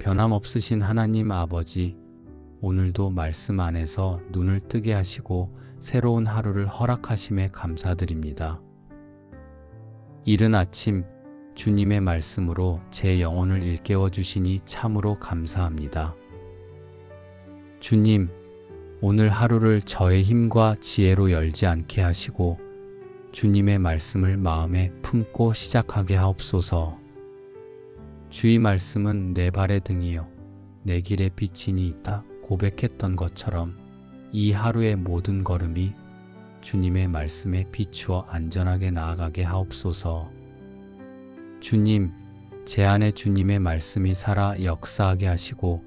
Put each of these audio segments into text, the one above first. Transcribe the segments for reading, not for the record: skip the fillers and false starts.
변함없으신 하나님 아버지, 오늘도 말씀 안에서 눈을 뜨게 하시고 새로운 하루를 허락하심에 감사드립니다. 이른 아침 주님의 말씀으로 제 영혼을 일깨워 주시니 참으로 감사합니다. 주님, 오늘 하루를 저의 힘과 지혜로 열지 않게 하시고 주님의 말씀을 마음에 품고 시작하게 하옵소서. 주의 말씀은 내 발의 등이요 내 길의 빛이니 있다 고백했던 것처럼 이 하루의 모든 걸음이 주님의 말씀에 비추어 안전하게 나아가게 하옵소서. 주님, 제 안에 주님의 말씀이 살아 역사하게 하시고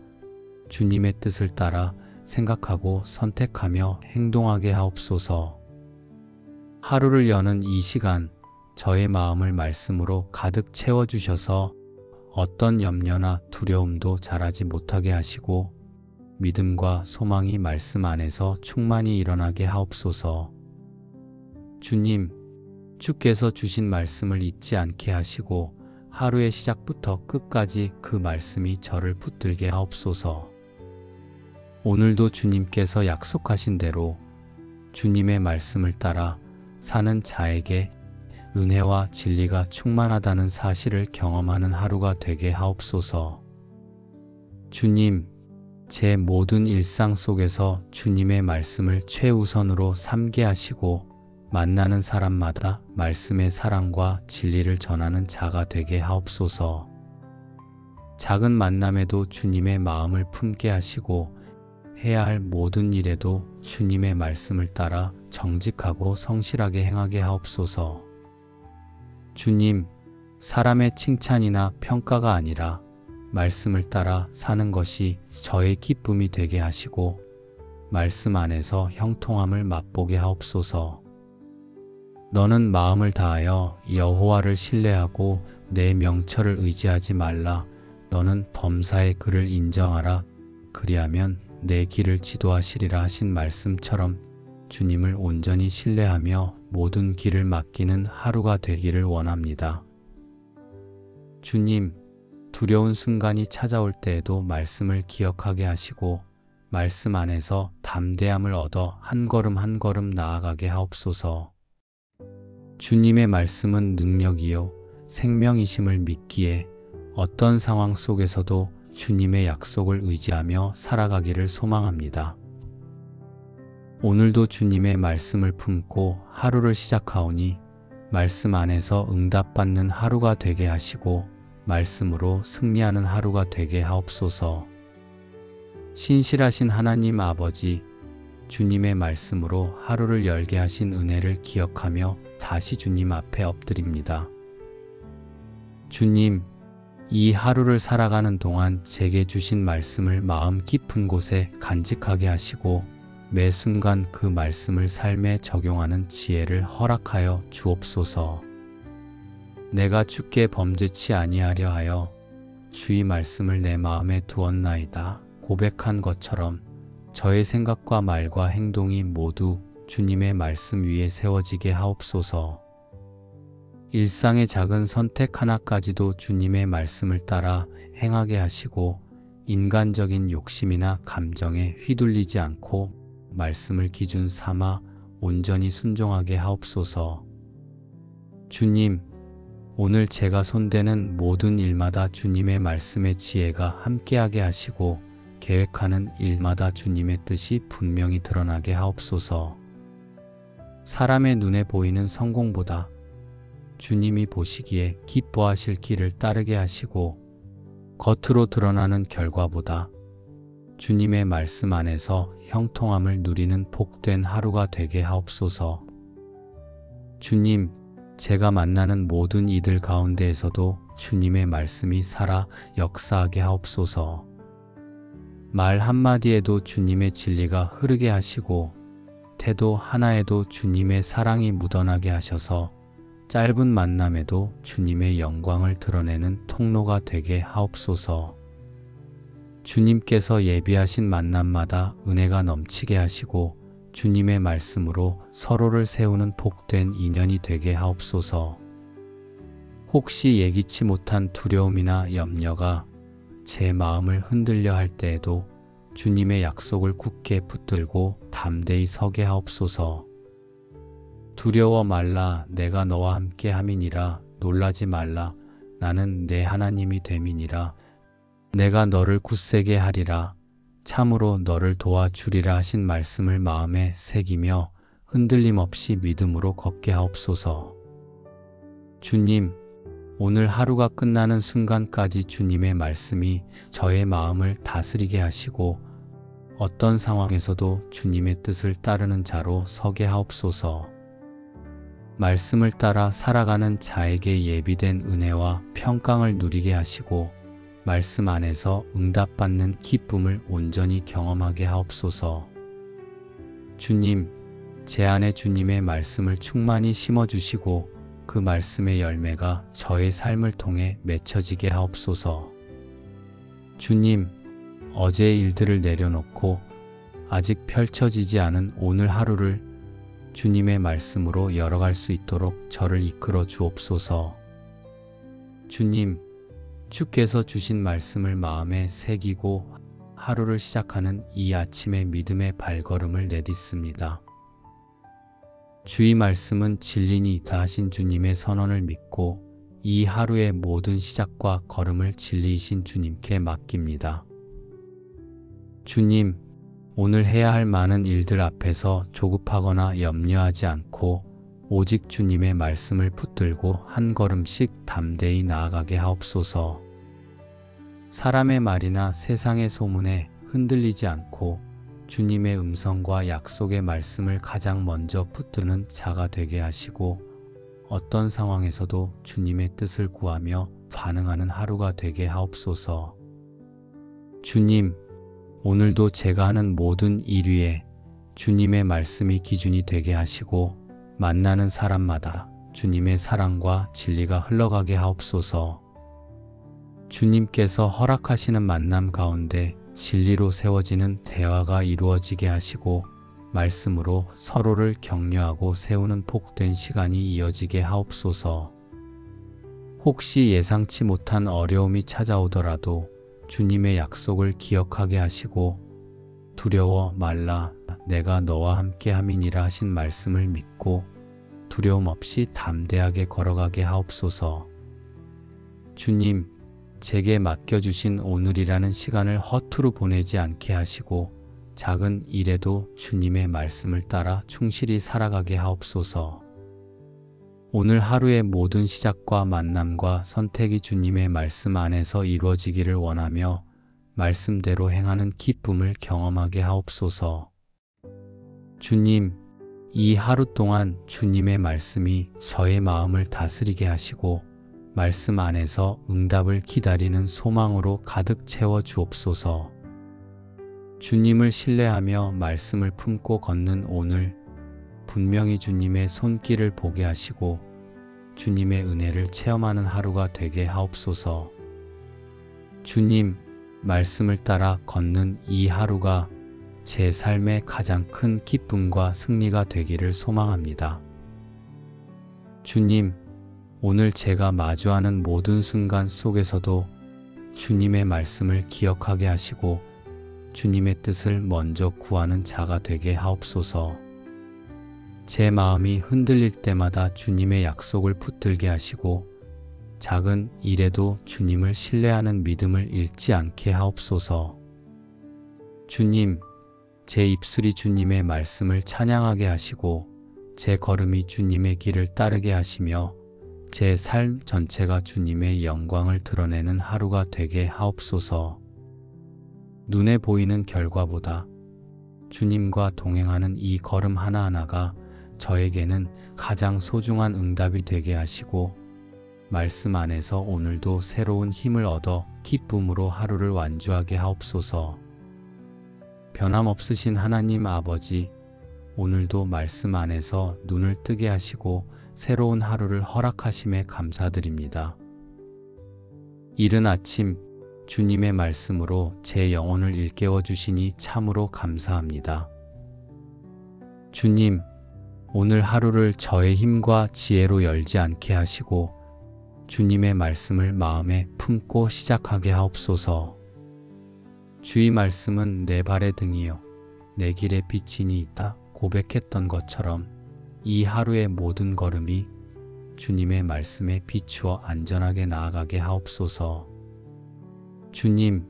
주님의 뜻을 따라 생각하고 선택하며 행동하게 하옵소서. 하루를 여는 이 시간, 저의 마음을 말씀으로 가득 채워주셔서 어떤 염려나 두려움도 자라지 못하게 하시고 믿음과 소망이 말씀 안에서 충만히 일어나게 하옵소서. 주님, 주께서 주신 말씀을 잊지 않게 하시고 하루의 시작부터 끝까지 그 말씀이 저를 붙들게 하옵소서. 오늘도 주님께서 약속하신 대로 주님의 말씀을 따라 사는 자에게 은혜와 진리가 충만하다는 사실을 경험하는 하루가 되게 하옵소서. 주님, 제 모든 일상 속에서 주님의 말씀을 최우선으로 삼게 하시고 만나는 사람마다 말씀의 사랑과 진리를 전하는 자가 되게 하옵소서. 작은 만남에도 주님의 마음을 품게 하시고 해야 할 모든 일에도 주님의 말씀을 따라 정직하고 성실하게 행하게 하옵소서. 주님, 사람의 칭찬이나 평가가 아니라 말씀을 따라 사는 것이 저의 기쁨이 되게 하시고 말씀 안에서 형통함을 맛보게 하옵소서. 너는 마음을 다하여 여호와를 신뢰하고 내 명철을 의지하지 말라. 너는 범사의 그를 인정하라. 그리하면 내 길을 지도하시리라 하신 말씀처럼 주님을 온전히 신뢰하며 모든 길을 맡기는 하루가 되기를 원합니다. 주님, 두려운 순간이 찾아올 때에도 말씀을 기억하게 하시고 말씀 안에서 담대함을 얻어 한 걸음 한 걸음 나아가게 하옵소서. 주님의 말씀은 능력이요 생명이심을 믿기에 어떤 상황 속에서도 주님의 약속을 의지하며 살아가기를 소망합니다. 오늘도 주님의 말씀을 품고 하루를 시작하오니 말씀 안에서 응답받는 하루가 되게 하시고 말씀으로 승리하는 하루가 되게 하옵소서. 신실하신 하나님 아버지, 주님의 말씀으로 하루를 열게 하신 은혜를 기억하며 다시 주님 앞에 엎드립니다. 주님, 이 하루를 살아가는 동안 제게 주신 말씀을 마음 깊은 곳에 간직하게 하시고 매 순간 그 말씀을 삶에 적용하는 지혜를 허락하여 주옵소서. 내가 주께 범죄치 아니하려 하여 주의 말씀을 내 마음에 두었나이다 고백한 것처럼 저의 생각과 말과 행동이 모두 주님의 말씀 위에 세워지게 하옵소서. 일상의 작은 선택 하나까지도 주님의 말씀을 따라 행하게 하시고 인간적인 욕심이나 감정에 휘둘리지 않고 말씀을 기준 삼아 온전히 순종하게 하옵소서. 주님, 오늘 제가 손대는 모든 일마다 주님의 말씀의 지혜가 함께하게 하시고 계획하는 일마다 주님의 뜻이 분명히 드러나게 하옵소서. 사람의 눈에 보이는 성공보다 주님이 보시기에 기뻐하실 길을 따르게 하시고 겉으로 드러나는 결과보다 주님의 말씀 안에서 형통함을 누리는 복된 하루가 되게 하옵소서. 주님, 제가 만나는 모든 이들 가운데에서도 주님의 말씀이 살아 역사하게 하옵소서. 말 한마디에도 주님의 진리가 흐르게 하시고 태도 하나에도 주님의 사랑이 묻어나게 하셔서 짧은 만남에도 주님의 영광을 드러내는 통로가 되게 하옵소서. 주님께서 예비하신 만남마다 은혜가 넘치게 하시고 주님의 말씀으로 서로를 세우는 복된 인연이 되게 하옵소서. 혹시 예기치 못한 두려움이나 염려가 제 마음을 흔들려 할 때에도 주님의 약속을 굳게 붙들고 담대히 서게 하옵소서. 두려워 말라, 내가 너와 함께 함이니라. 놀라지 말라, 나는 내 하나님이 됨이니라. 내가 너를 굳세게 하리라. 참으로 너를 도와주리라 하신 말씀을 마음에 새기며 흔들림 없이 믿음으로 걷게 하옵소서. 주님, 오늘 하루가 끝나는 순간까지 주님의 말씀이 저의 마음을 다스리게 하시고 어떤 상황에서도 주님의 뜻을 따르는 자로 서게 하옵소서. 말씀을 따라 살아가는 자에게 예비된 은혜와 평강을 누리게 하시고 말씀 안에서 응답받는 기쁨을 온전히 경험하게 하옵소서. 주님, 제 안에 주님의 말씀을 충만히 심어주시고 그 말씀의 열매가 저의 삶을 통해 맺혀지게 하옵소서. 주님, 어제의 일들을 내려놓고 아직 펼쳐지지 않은 오늘 하루를 주님의 말씀으로 열어갈 수 있도록 저를 이끌어 주옵소서. 주님, 주께서 주신 말씀을 마음에 새기고 하루를 시작하는 이 아침의 믿음의 발걸음을 내딛습니다. 주의 말씀은 진리니이다 하신 주님의 선언을 믿고 이 하루의 모든 시작과 걸음을 진리이신 주님께 맡깁니다. 주님, 오늘 해야 할 많은 일들 앞에서 조급하거나 염려하지 않고 오직 주님의 말씀을 붙들고 한 걸음씩 담대히 나아가게 하옵소서. 사람의 말이나 세상의 소문에 흔들리지 않고 주님의 음성과 약속의 말씀을 가장 먼저 붙드는 자가 되게 하시고 어떤 상황에서도 주님의 뜻을 구하며 반응하는 하루가 되게 하옵소서. 주님, 오늘도 제가 하는 모든 일 위에 주님의 말씀이 기준이 되게 하시고 만나는 사람마다 주님의 사랑과 진리가 흘러가게 하옵소서. 주님께서 허락하시는 만남 가운데 진리로 세워지는 대화가 이루어지게 하시고 말씀으로 서로를 격려하고 세우는 복된 시간이 이어지게 하옵소서. 혹시 예상치 못한 어려움이 찾아오더라도 주님의 약속을 기억하게 하시고 두려워 말라, 내가 너와 함께 함이니라 하신 말씀을 믿고 두려움 없이 담대하게 걸어가게 하옵소서. 주님, 제게 맡겨주신 오늘이라는 시간을 허투루 보내지 않게 하시고 작은 일에도 주님의 말씀을 따라 충실히 살아가게 하옵소서. 오늘 하루의 모든 시작과 만남과 선택이 주님의 말씀 안에서 이루어지기를 원하며 말씀대로 행하는 기쁨을 경험하게 하옵소서. 주님, 이 하루 동안 주님의 말씀이 저의 마음을 다스리게 하시고 말씀 안에서 응답을 기다리는 소망으로 가득 채워 주옵소서. 주님을 신뢰하며 말씀을 품고 걷는 오늘, 분명히 주님의 손길을 보게 하시고 주님의 은혜를 체험하는 하루가 되게 하옵소서. 주님, 말씀을 따라 걷는 이 하루가 제 삶의 가장 큰 기쁨과 승리가 되기를 소망합니다. 주님, 오늘 제가 마주하는 모든 순간 속에서도 주님의 말씀을 기억하게 하시고 주님의 뜻을 먼저 구하는 자가 되게 하옵소서. 제 마음이 흔들릴 때마다 주님의 약속을 붙들게 하시고 작은 일에도 주님을 신뢰하는 믿음을 잃지 않게 하옵소서. 주님, 제 입술이 주님의 말씀을 찬양하게 하시고 제 걸음이 주님의 길을 따르게 하시며 제 삶 전체가 주님의 영광을 드러내는 하루가 되게 하옵소서. 눈에 보이는 결과보다 주님과 동행하는 이 걸음 하나하나가 저에게는 가장 소중한 응답이 되게 하시고 말씀 안에서 오늘도 새로운 힘을 얻어 기쁨으로 하루를 완주하게 하옵소서. 변함없으신 하나님 아버지, 오늘도 말씀 안에서 눈을 뜨게 하시고 새로운 하루를 허락하심에 감사드립니다. 이른 아침 주님의 말씀으로 제 영혼을 일깨워 주시니 참으로 감사합니다. 주님, 오늘 하루를 저의 힘과 지혜로 열지 않게 하시고 주님의 말씀을 마음에 품고 시작하게 하옵소서. 주의 말씀은 내 발의 등이요 내 길의 빛이니이다 고백했던 것처럼 이 하루의 모든 걸음이 주님의 말씀에 비추어 안전하게 나아가게 하옵소서. 주님,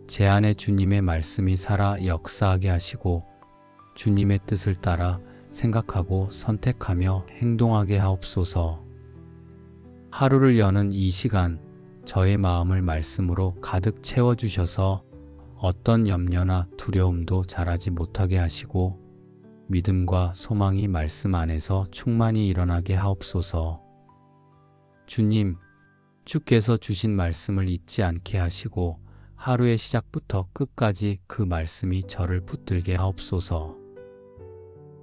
제 안에 주님의 말씀이 살아 역사하게 하시고 주님의 뜻을 따라 생각하고 선택하며 행동하게 하옵소서. 하루를 여는 이 시간, 저의 마음을 말씀으로 가득 채워주셔서 어떤 염려나 두려움도 자라지 못하게 하시고 믿음과 소망이 말씀 안에서 충만히 일어나게 하옵소서. 주님, 주께서 주신 말씀을 잊지 않게 하시고 하루의 시작부터 끝까지 그 말씀이 저를 붙들게 하옵소서.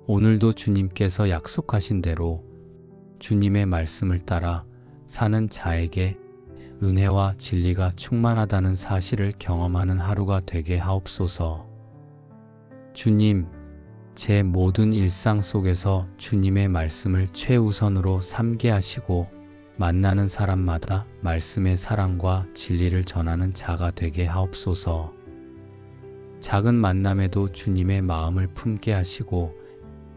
오늘도 주님께서 약속하신 대로 주님의 말씀을 따라 사는 자에게 은혜와 진리가 충만하다는 사실을 경험하는 하루가 되게 하옵소서. 주님, 제 모든 일상 속에서 주님의 말씀을 최우선으로 삼게 하시고 만나는 사람마다 말씀의 사랑과 진리를 전하는 자가 되게 하옵소서. 작은 만남에도 주님의 마음을 품게 하시고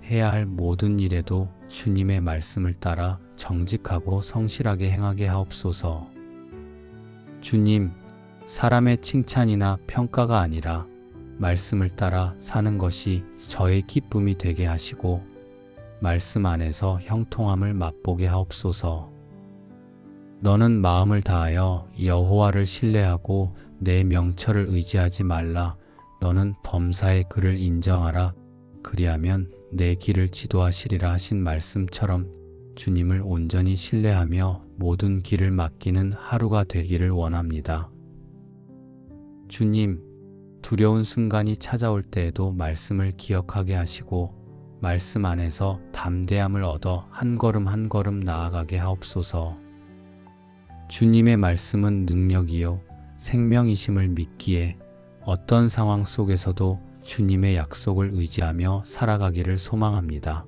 해야 할 모든 일에도 주님의 말씀을 따라 정직하고 성실하게 행하게 하옵소서. 주님, 사람의 칭찬이나 평가가 아니라 말씀을 따라 사는 것이 저의 기쁨이 되게 하시고 말씀 안에서 형통함을 맛보게 하옵소서. 너는 마음을 다하여 여호와를 신뢰하고 내 명철을 의지하지 말라. 너는 범사의 그를 인정하라. 그리하면 내 길을 지도하시리라 하신 말씀처럼 주님을 온전히 신뢰하며 모든 길을 맡기는 하루가 되기를 원합니다. 주님, 두려운 순간이 찾아올 때에도 말씀을 기억하게 하시고 말씀 안에서 담대함을 얻어 한 걸음 한 걸음 나아가게 하옵소서. 주님의 말씀은 능력이요 생명이심을 믿기에 어떤 상황 속에서도 주님의 약속을 의지하며 살아가기를 소망합니다.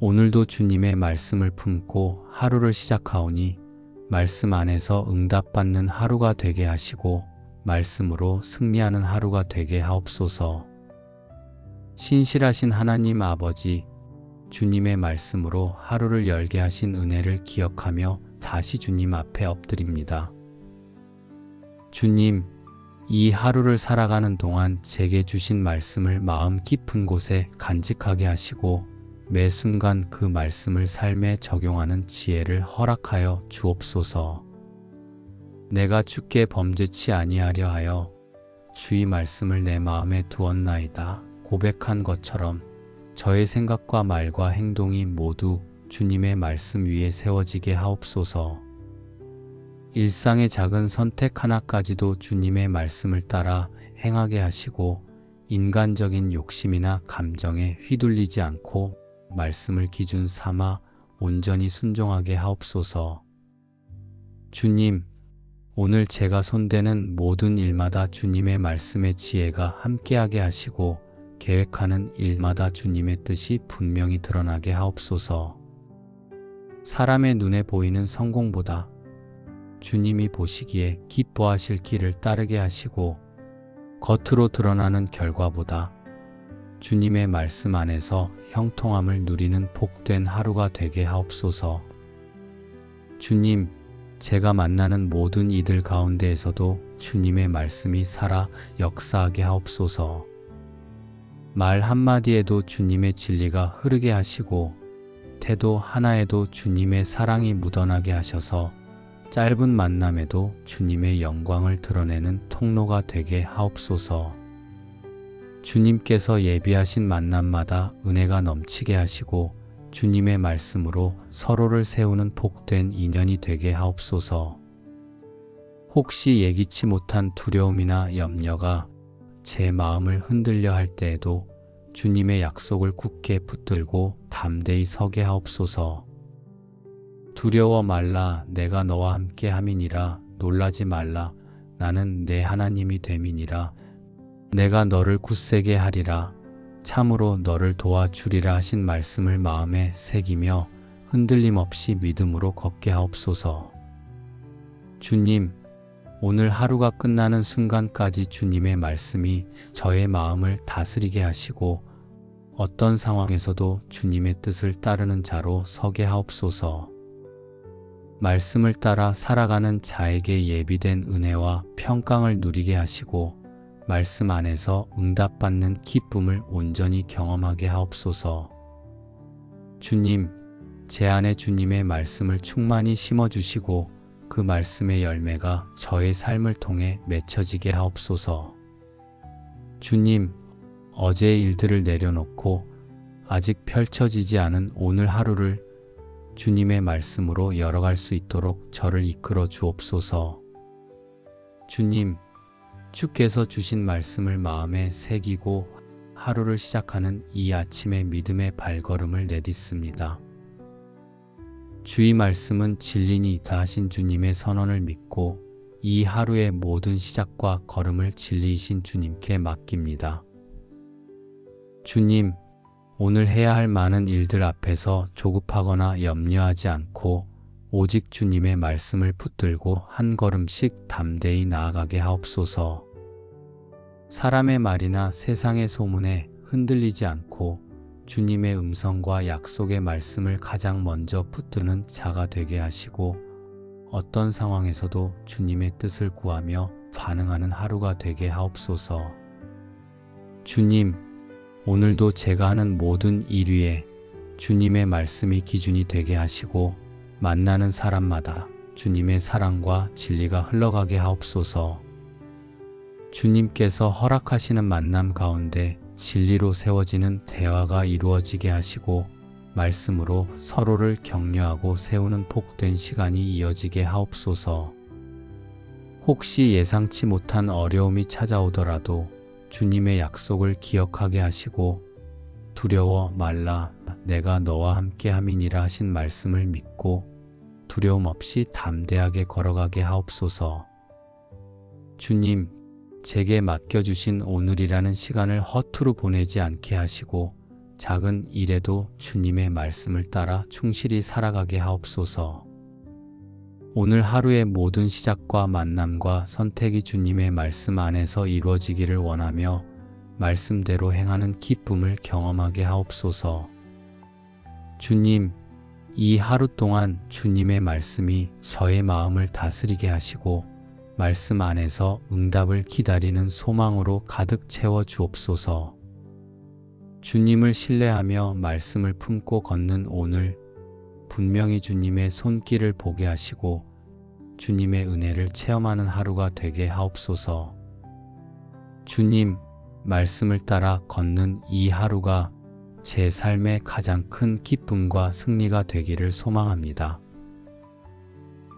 오늘도 주님의 말씀을 품고 하루를 시작하오니 말씀 안에서 응답받는 하루가 되게 하시고 말씀으로 승리하는 하루가 되게 하옵소서. 신실하신 하나님 아버지, 주님의 말씀으로 하루를 열게 하신 은혜를 기억하며 다시 주님 앞에 엎드립니다. 주님, 이 하루를 살아가는 동안 제게 주신 말씀을 마음 깊은 곳에 간직하게 하시고 매 순간 그 말씀을 삶에 적용하는 지혜를 허락하여 주옵소서. 내가 주께 범죄치 아니하려 하여 주의 말씀을 내 마음에 두었나이다 고백한 것처럼 저의 생각과 말과 행동이 모두 주님의 말씀 위에 세워지게 하옵소서. 일상의 작은 선택 하나까지도 주님의 말씀을 따라 행하게 하시고 인간적인 욕심이나 감정에 휘둘리지 않고 말씀을 기준 삼아 온전히 순종하게 하옵소서. 주님, 오늘 제가 손대는 모든 일마다 주님의 말씀의 지혜가 함께하게 하시고 계획하는 일마다 주님의 뜻이 분명히 드러나게 하옵소서. 사람의 눈에 보이는 성공보다 주님이 보시기에 기뻐하실 길을 따르게 하시고 겉으로 드러나는 결과보다 주님의 말씀 안에서 형통함을 누리는 복된 하루가 되게 하옵소서. 주님, 제가 만나는 모든 이들 가운데에서도 주님의 말씀이 살아 역사하게 하옵소서. 말 한마디에도 주님의 진리가 흐르게 하시고 태도 하나에도 주님의 사랑이 묻어나게 하셔서 짧은 만남에도 주님의 영광을 드러내는 통로가 되게 하옵소서. 주님께서 예비하신 만남마다 은혜가 넘치게 하시고 주님의 말씀으로 서로를 세우는 복된 인연이 되게 하옵소서. 혹시 예기치 못한 두려움이나 염려가 제 마음을 흔들려 할 때에도 주님의 약속을 굳게 붙들고 담대히 서게 하옵소서. 두려워 말라, 내가 너와 함께 함이니라. 놀라지 말라, 나는 내 하나님이 됨이니라. 내가 너를 굳세게 하리라. 참으로 너를 도와주리라 하신 말씀을 마음에 새기며 흔들림 없이 믿음으로 걷게 하옵소서. 주님, 오늘 하루가 끝나는 순간까지 주님의 말씀이 저의 마음을 다스리게 하시고 어떤 상황에서도 주님의 뜻을 따르는 자로 서게 하옵소서. 말씀을 따라 살아가는 자에게 예비된 은혜와 평강을 누리게 하시고 말씀 안에서 응답받는 기쁨을 온전히 경험하게 하옵소서. 주님, 제 안에 주님의 말씀을 충만히 심어주시고 그 말씀의 열매가 저의 삶을 통해 맺혀지게 하옵소서. 주님, 어제의 일들을 내려놓고 아직 펼쳐지지 않은 오늘 하루를 주님의 말씀으로 열어갈 수 있도록 저를 이끌어 주옵소서. 주님, 주께서 주신 말씀을 마음에 새기고 하루를 시작하는 이 아침의 믿음의 발걸음을 내딛습니다. 주의 말씀은 진리니이다 하신 주님의 선언을 믿고 이 하루의 모든 시작과 걸음을 진리이신 주님께 맡깁니다. 주님, 오늘 해야 할 많은 일들 앞에서 조급하거나 염려하지 않고 오직 주님의 말씀을 붙들고 한 걸음씩 담대히 나아가게 하옵소서. 사람의 말이나 세상의 소문에 흔들리지 않고 주님의 음성과 약속의 말씀을 가장 먼저 붙드는 자가 되게 하시고 어떤 상황에서도 주님의 뜻을 구하며 반응하는 하루가 되게 하옵소서. 주님, 오늘도 제가 하는 모든 일 위에 주님의 말씀이 기준이 되게 하시고 만나는 사람마다 주님의 사랑과 진리가 흘러가게 하옵소서. 주님께서 허락하시는 만남 가운데 진리로 세워지는 대화가 이루어지게 하시고 말씀으로 서로를 격려하고 세우는 복된 시간이 이어지게 하옵소서. 혹시 예상치 못한 어려움이 찾아오더라도 주님의 약속을 기억하게 하시고 두려워 말라 내가 너와 함께 함이니라 하신 말씀을 믿고 두려움 없이 담대하게 걸어가게 하옵소서. 주님, 제게 맡겨주신 오늘이라는 시간을 허투루 보내지 않게 하시고 작은 일에도 주님의 말씀을 따라 충실히 살아가게 하옵소서. 오늘 하루의 모든 시작과 만남과 선택이 주님의 말씀 안에서 이루어지기를 원하며 말씀대로 행하는 기쁨을 경험하게 하옵소서. 주님, 이 하루 동안 주님의 말씀이 저의 마음을 다스리게 하시고 말씀 안에서 응답을 기다리는 소망으로 가득 채워 주옵소서. 주님을 신뢰하며 말씀을 품고 걷는 오늘 분명히 주님의 손길을 보게 하시고 주님의 은혜를 체험하는 하루가 되게 하옵소서. 주님, 말씀을 따라 걷는 이 하루가 제 삶의 가장 큰 기쁨과 승리가 되기를 소망합니다.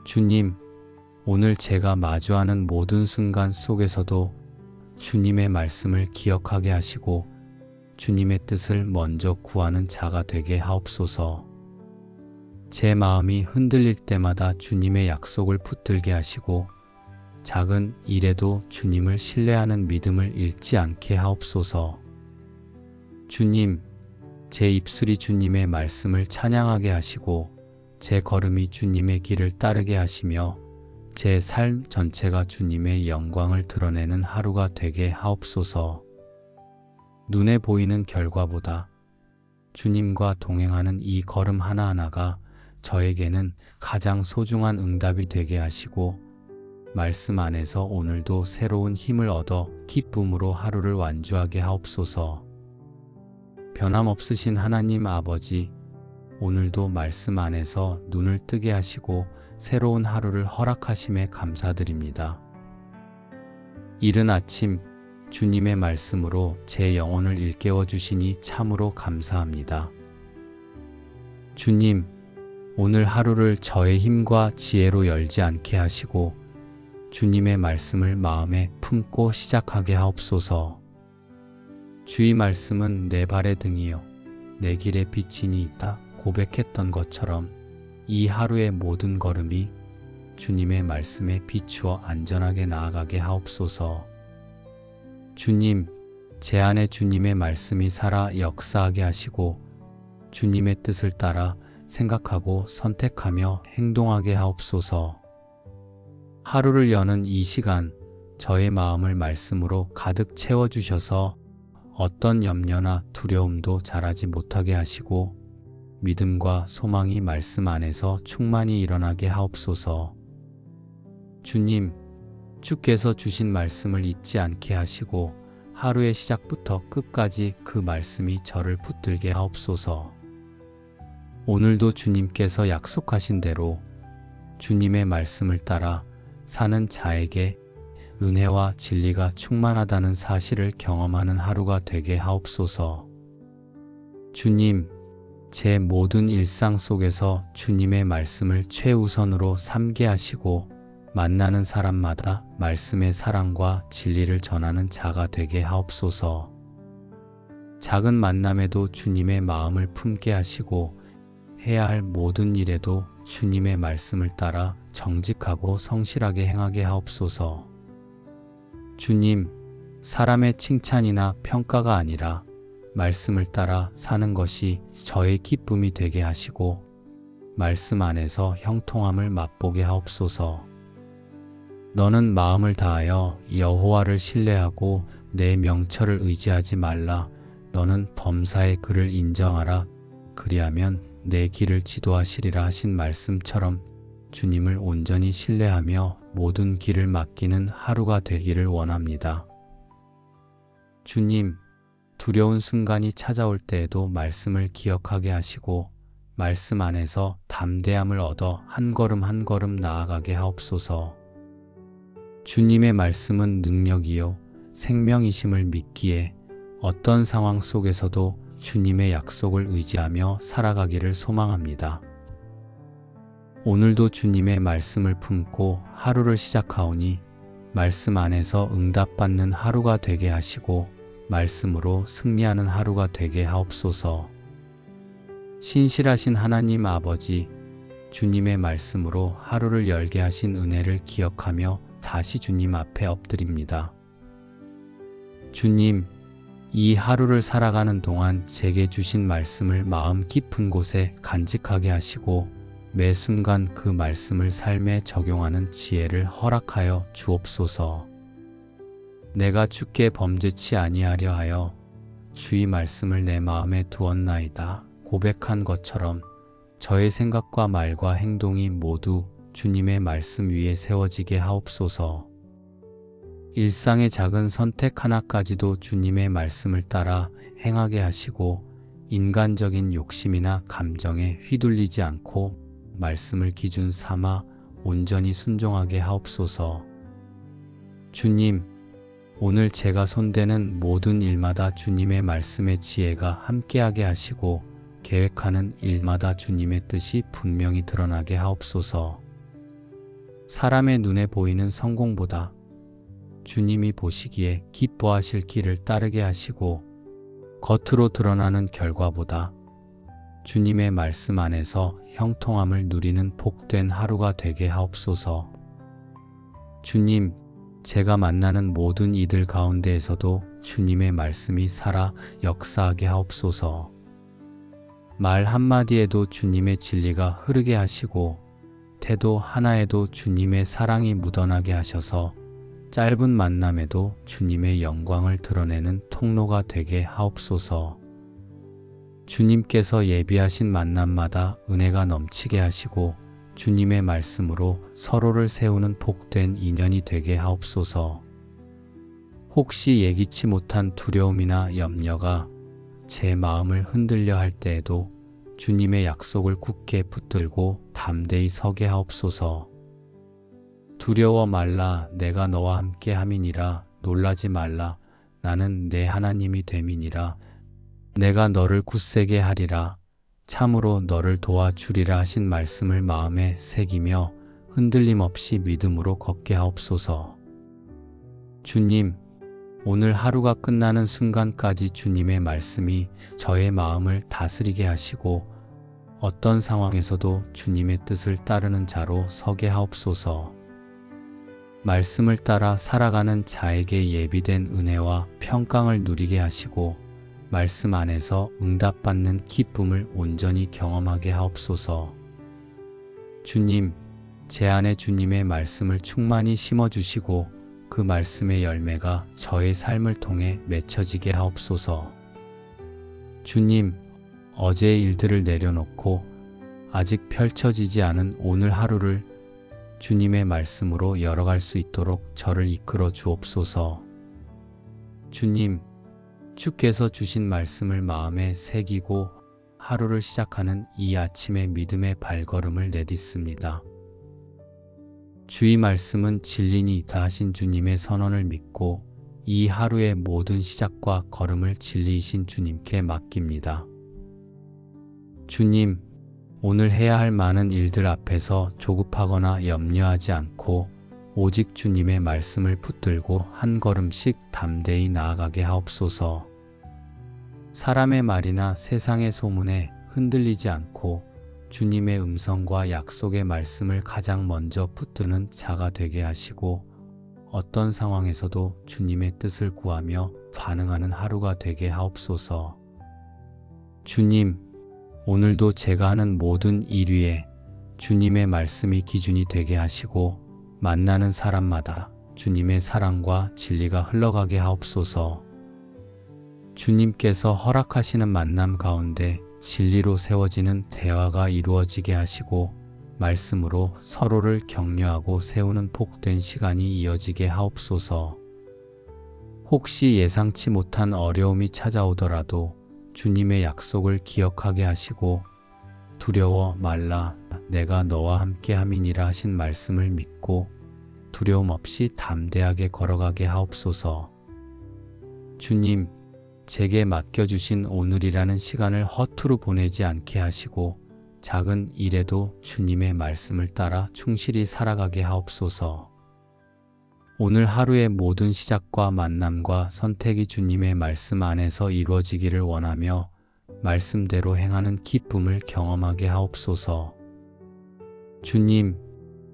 주님, 오늘 제가 마주하는 모든 순간 속에서도 주님의 말씀을 기억하게 하시고 주님의 뜻을 먼저 구하는 자가 되게 하옵소서. 제 마음이 흔들릴 때마다 주님의 약속을 붙들게 하시고 작은 일에도 주님을 신뢰하는 믿음을 잃지 않게 하옵소서. 주님, 제 입술이 주님의 말씀을 찬양하게 하시고 제 걸음이 주님의 길을 따르게 하시며 제 삶 전체가 주님의 영광을 드러내는 하루가 되게 하옵소서. 눈에 보이는 결과보다 주님과 동행하는 이 걸음 하나하나가 저에게는 가장 소중한 응답이 되게 하시고 말씀 안에서 오늘도 새로운 힘을 얻어 기쁨으로 하루를 완주하게 하옵소서. 변함없으신 하나님 아버지, 오늘도 말씀 안에서 눈을 뜨게 하시고 새로운 하루를 허락하심에 감사드립니다. 이른 아침 주님의 말씀으로 제 영혼을 일깨워 주시니 참으로 감사합니다. 주님, 오늘 하루를 저의 힘과 지혜로 열지 않게 하시고 주님의 말씀을 마음에 품고 시작하게 하옵소서. 주의 말씀은 내 발의 등이요 내 길의 빛이니 있다 고백했던 것처럼 이 하루의 모든 걸음이 주님의 말씀에 비추어 안전하게 나아가게 하옵소서. 주님, 제 안에 주님의 말씀이 살아 역사하게 하시고 주님의 뜻을 따라 생각하고 선택하며 행동하게 하옵소서. 하루를 여는 이 시간, 저의 마음을 말씀으로 가득 채워주셔서 어떤 염려나 두려움도 자라지 못하게 하시고 믿음과 소망이 말씀 안에서 충만히 일어나게 하옵소서. 주님, 주께서 주신 말씀을 잊지 않게 하시고 하루의 시작부터 끝까지 그 말씀이 저를 붙들게 하옵소서. 오늘도 주님께서 약속하신 대로 주님의 말씀을 따라 사는 자에게 은혜와 진리가 충만하다는 사실을 경험하는 하루가 되게 하옵소서. 주님, 제 모든 일상 속에서 주님의 말씀을 최우선으로 삼게 하시고 만나는 사람마다 말씀의 사랑과 진리를 전하는 자가 되게 하옵소서. 작은 만남에도 주님의 마음을 품게 하시고 해야 할 모든 일에도 주님의 말씀을 따라 정직하고 성실하게 행하게 하옵소서. 주님, 사람의 칭찬이나 평가가 아니라 말씀을 따라 사는 것이 저의 기쁨이 되게 하시고 말씀 안에서 형통함을 맛보게 하옵소서. 너는 마음을 다하여 여호와를 신뢰하고 내 명철을 의지하지 말라. 너는 범사의 그를 인정하라. 그리하면 내 길을 지도하시리라 하신 말씀처럼 주님을 온전히 신뢰하며 모든 길을 맡기는 하루가 되기를 원합니다. 주님, 두려운 순간이 찾아올 때에도 말씀을 기억하게 하시고 말씀 안에서 담대함을 얻어 한 걸음 한 걸음 나아가게 하옵소서. 주님의 말씀은 능력이요 생명이심을 믿기에 어떤 상황 속에서도 주님의 약속을 의지하며 살아가기를 소망합니다. 오늘도 주님의 말씀을 품고 하루를 시작하오니 말씀 안에서 응답받는 하루가 되게 하시고 말씀으로 승리하는 하루가 되게 하옵소서. 신실하신 하나님 아버지, 주님의 말씀으로 하루를 열게 하신 은혜를 기억하며 다시 주님 앞에 엎드립니다. 주님, 이 하루를 살아가는 동안 제게 주신 말씀을 마음 깊은 곳에 간직하게 하시고 매 순간 그 말씀을 삶에 적용하는 지혜를 허락하여 주옵소서. 내가 주께 범죄치 아니하려 하여 주의 말씀을 내 마음에 두었나이다 고백한 것처럼 저의 생각과 말과 행동이 모두 주님의 말씀 위에 세워지게 하옵소서. 일상의 작은 선택 하나까지도 주님의 말씀을 따라 행하게 하시고 인간적인 욕심이나 감정에 휘둘리지 않고 말씀을 기준 삼아 온전히 순종하게 하옵소서. 주님, 오늘 제가 손대는 모든 일마다 주님의 말씀의 지혜가 함께하게 하시고 계획하는 일마다 주님의 뜻이 분명히 드러나게 하옵소서. 사람의 눈에 보이는 성공보다 주님이 보시기에 기뻐하실 길을 따르게 하시고 겉으로 드러나는 결과보다 주님의 말씀 안에서 형통함을 누리는 복된 하루가 되게 하옵소서. 주님, 제가 만나는 모든 이들 가운데에서도 주님의 말씀이 살아 역사하게 하옵소서. 말 한마디에도 주님의 진리가 흐르게 하시고 태도 하나에도 주님의 사랑이 묻어나게 하셔서 짧은 만남에도 주님의 영광을 드러내는 통로가 되게 하옵소서. 주님께서 예비하신 만남마다 은혜가 넘치게 하시고 주님의 말씀으로 서로를 세우는 복된 인연이 되게 하옵소서. 혹시 예기치 못한 두려움이나 염려가 제 마음을 흔들려 할 때에도 주님의 약속을 굳게 붙들고 담대히 서게 하옵소서. 두려워 말라, 내가 너와 함께 함이니라. 놀라지 말라, 나는 내 하나님이 됨이니라. 내가 너를 굳세게 하리라. 참으로 너를 도와주리라 하신 말씀을 마음에 새기며 흔들림 없이 믿음으로 걷게 하옵소서. 주님, 오늘 하루가 끝나는 순간까지 주님의 말씀이 저의 마음을 다스리게 하시고 어떤 상황에서도 주님의 뜻을 따르는 자로 서게 하옵소서. 말씀을 따라 살아가는 자에게 예비된 은혜와 평강을 누리게 하시고 말씀 안에서 응답받는 기쁨을 온전히 경험하게 하옵소서. 주님, 제 안에 주님의 말씀을 충만히 심어주시고 그 말씀의 열매가 저의 삶을 통해 맺혀지게 하옵소서. 주님, 어제의 일들을 내려놓고 아직 펼쳐지지 않은 오늘 하루를 주님의 말씀으로 열어갈 수 있도록 저를 이끌어 주옵소서. 주님, 주께서 주신 말씀을 마음에 새기고 하루를 시작하는 이 아침의 믿음의 발걸음을 내딛습니다. 주의 말씀은 진리니이다 하신 주님의 선언을 믿고 이 하루의 모든 시작과 걸음을 진리이신 주님께 맡깁니다. 주님, 오늘 해야 할 많은 일들 앞에서 조급하거나 염려하지 않고 오직 주님의 말씀을 붙들고 한 걸음씩 담대히 나아가게 하옵소서. 사람의 말이나 세상의 소문에 흔들리지 않고 주님의 음성과 약속의 말씀을 가장 먼저 붙드는 자가 되게 하시고 어떤 상황에서도 주님의 뜻을 구하며 반응하는 하루가 되게 하옵소서. 주님, 오늘도 제가 하는 모든 일 위에 주님의 말씀이 기준이 되게 하시고 만나는 사람마다 주님의 사랑과 진리가 흘러가게 하옵소서. 주님께서 허락하시는 만남 가운데 진리로 세워지는 대화가 이루어지게 하시고 말씀으로 서로를 격려하고 세우는 복된 시간이 이어지게 하옵소서. 혹시 예상치 못한 어려움이 찾아오더라도 주님의 약속을 기억하게 하시고 두려워 말라 내가 너와 함께 함이니라 하신 말씀을 믿고 두려움 없이 담대하게 걸어가게 하옵소서. 주님, 제게 맡겨주신 오늘이라는 시간을 허투루 보내지 않게 하시고 작은 일에도 주님의 말씀을 따라 충실히 살아가게 하옵소서. 오늘 하루의 모든 시작과 만남과 선택이 주님의 말씀 안에서 이루어지기를 원하며 말씀대로 행하는 기쁨을 경험하게 하옵소서. 주님,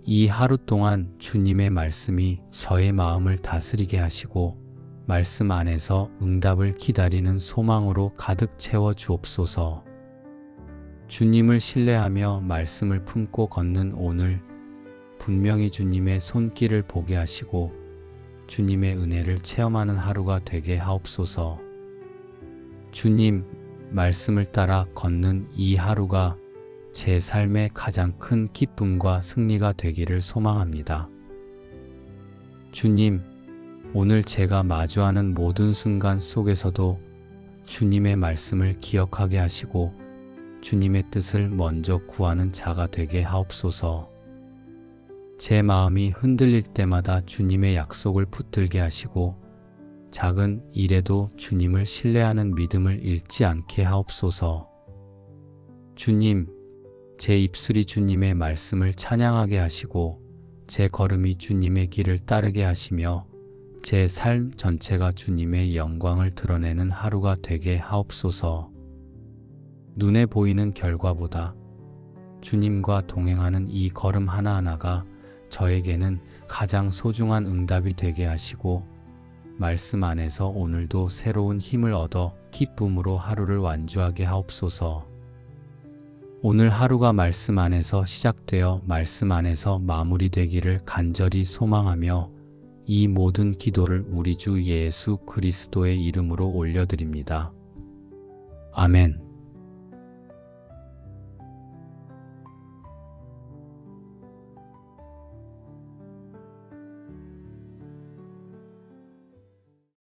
이 하루 동안 주님의 말씀이 저의 마음을 다스리게 하시고 말씀 안에서 응답을 기다리는 소망으로 가득 채워 주옵소서. 주님을 신뢰하며 말씀을 품고 걷는 오늘 분명히 주님의 손길을 보게 하시고 주님의 은혜를 체험하는 하루가 되게 하옵소서. 주님, 말씀을 따라 걷는 이 하루가 제 삶의 가장 큰 기쁨과 승리가 되기를 소망합니다. 주님, 오늘 제가 마주하는 모든 순간 속에서도 주님의 말씀을 기억하게 하시고 주님의 뜻을 먼저 구하는 자가 되게 하옵소서. 제 마음이 흔들릴 때마다 주님의 약속을 붙들게 하시고 작은 일에도 주님을 신뢰하는 믿음을 잃지 않게 하옵소서. 주님, 제 입술이 주님의 말씀을 찬양하게 하시고 제 걸음이 주님의 길을 따르게 하시며 제 삶 전체가 주님의 영광을 드러내는 하루가 되게 하옵소서. 눈에 보이는 결과보다 주님과 동행하는 이 걸음 하나하나가 저에게는 가장 소중한 응답이 되게 하시고 말씀 안에서 오늘도 새로운 힘을 얻어 기쁨으로 하루를 완주하게 하옵소서. 오늘 하루가 말씀 안에서 시작되어 말씀 안에서 마무리되기를 간절히 소망하며 이 모든 기도를 우리 주 예수 그리스도의 이름으로 올려드립니다. 아멘.